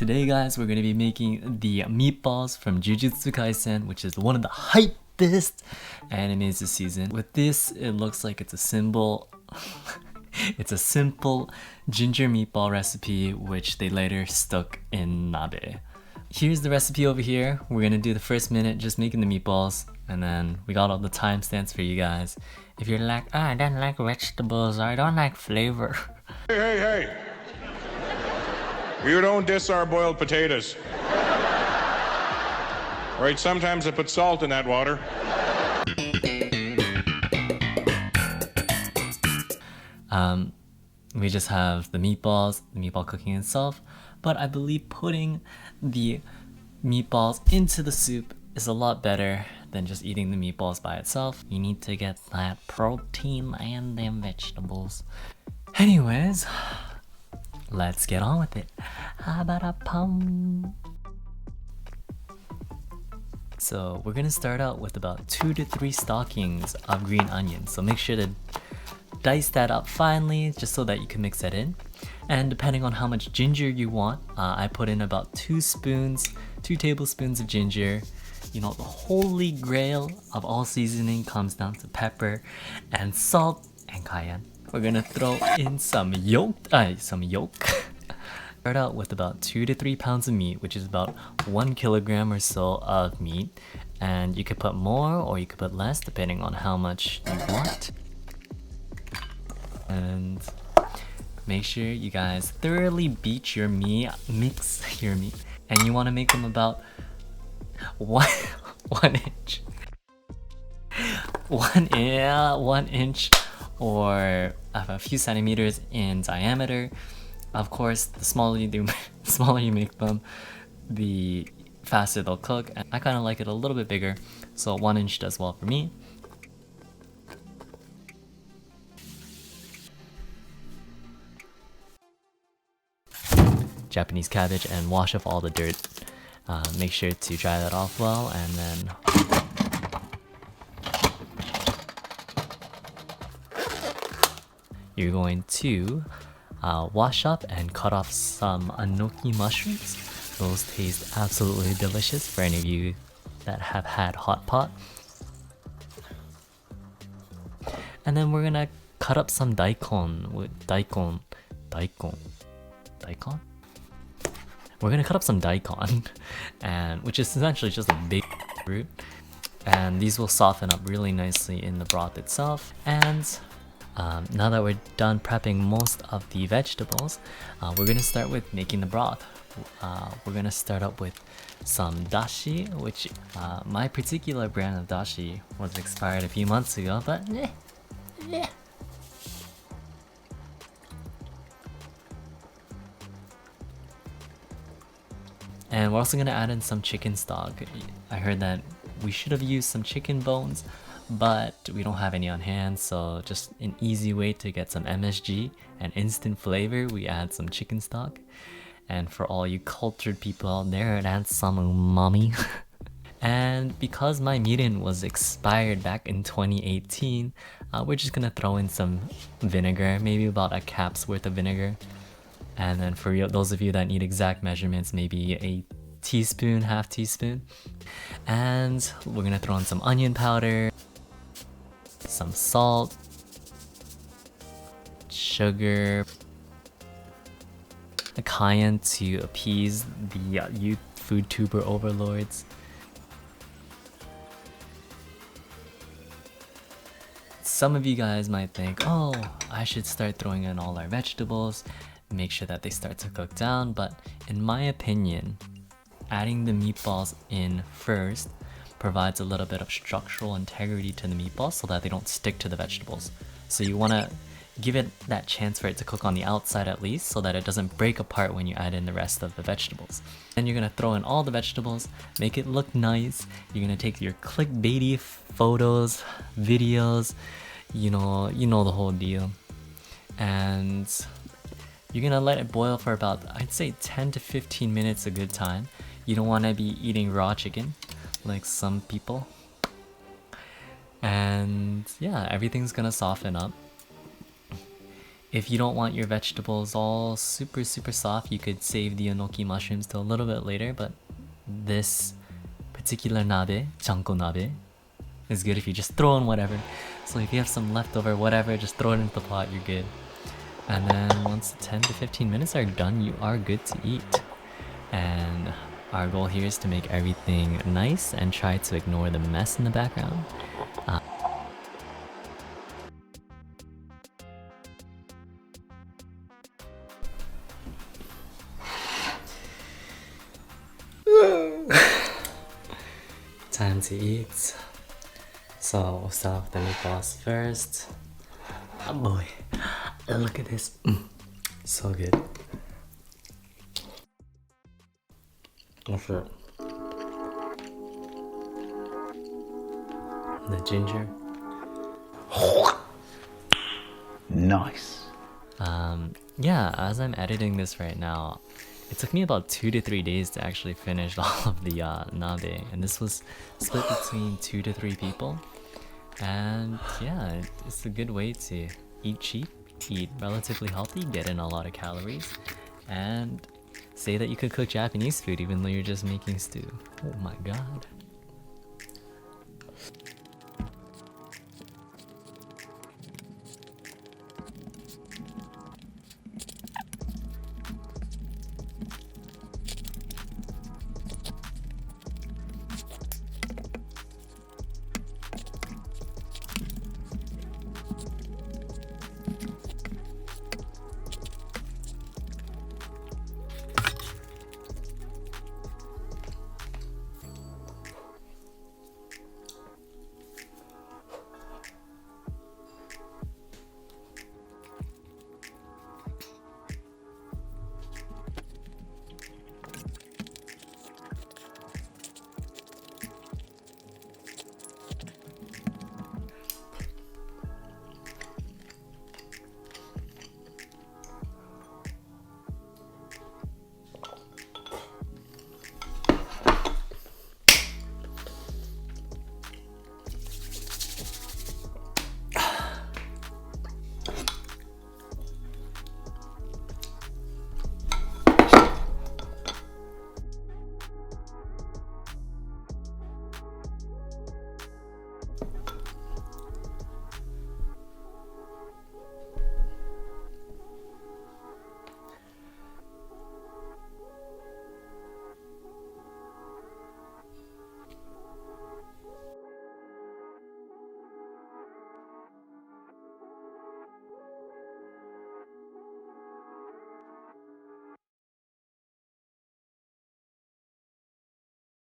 Today guys, we're going to be making the meatballs from Jujutsu Kaisen, which is one of the hypest animes this season. With this, it looks like it's a symbol. It's a simple ginger meatball recipe, which they later stuck in Nabe. Here's the recipe over here. We're going to do the first minute just making the meatballs, and then we got all the timestamps for you guys. If you're like, oh, I don't like vegetables, or I don't like flavor. Hey! You don't diss our boiled potatoes. Right, sometimes I put salt in that water. We just have the meatballs, the meatball cooking itself, but I believe putting the meatballs into the soup is a lot better than just eating the meatballs by itself. You need to get that protein and them vegetables. Anyways, let's get on with it. So we're gonna start out with about 2 to 3 stalkings of green onions. So make sure to dice that up finely just so that you can mix that in. And depending on how much ginger you want, I put in about 2 tablespoons of ginger. You know, the holy grail of all seasoning comes down to pepper and salt and cayenne. We're gonna throw in some yolk. Start out with about 2 to 3 pounds of meat, which is about 1 kilogram or so of meat. And you could put more or you could put less depending on how much you want. And make sure you guys thoroughly beat your meat, mix your meat. And you want to make them about one inch. 1 inch or a few centimeters in diameter. Of course, the smaller you make them, the faster they'll cook. And I kind of like it a little bit bigger, so 1 inch does well for me. Japanese cabbage and wash off all the dirt. Make sure to dry that off well, and then you're going to wash up and cut off some enoki mushrooms. Those taste absolutely delicious for any of you that have had hot pot. And then we're gonna cut up some daikon with daikon. We're gonna cut up some daikon, and which is essentially just a big root. And these will soften up really nicely in the broth itself. And now that we're done prepping most of the vegetables, we're gonna start with making the broth. We're gonna start up with some dashi, which my particular brand of dashi was expired a few months ago, but And we're also gonna add in some chicken stock. I heard that we should have used some chicken bones, but we don't have any on hand, so just an easy way to get some MSG and instant flavor, we add some chicken stock. And for all you cultured people out there, it adds some umami. And because my meat-in was expired back in 2018, we're just gonna throw in some vinegar, maybe about a cap's worth of vinegar. And then for those of you that need exact measurements, maybe a teaspoon, half teaspoon. And we're gonna throw in some onion powder, some salt, sugar, a cayenne to appease the youth food tuber overlords. Some of you guys might think, oh, I should start throwing in all our vegetables, make sure that they start to cook down, but in my opinion, adding the meatballs in first provides a little bit of structural integrity to the meatballs so that they don't stick to the vegetables. So you want to give it that chance for it to cook on the outside at least, so that it doesn't break apart when you add in the rest of the vegetables. Then you're going to throw in all the vegetables, make it look nice. You're going to take your clickbaity photos, videos, you know the whole deal. And you're gonna let it boil for about, I'd say 10 to 15 minutes a good time. You don't want to be eating raw chicken like some people. And yeah, everything's gonna soften up. If you don't want your vegetables all super soft, you could save the enoki mushrooms till a little bit later, but this particular nabe, chanko nabe, is good if you just throw in whatever. So if you have some leftover whatever, just throw it into the pot, you're good. And then once 10 to 15 minutes are done, you are good to eat. And our goal here is to make everything nice and try to ignore the mess in the background. Time to eat. So we'll start with the meatballs first. Oh boy, look at this. So good. What's it? The ginger. Nice. Yeah, as I'm editing this right now, it took me about 2 to 3 days to actually finish all of the nabe, and this was split between 2 to 3 people. And yeah, it's a good way to eat cheap, eat relatively healthy, get in a lot of calories, and say that you could cook Japanese food even though you're just making stew. Oh my god.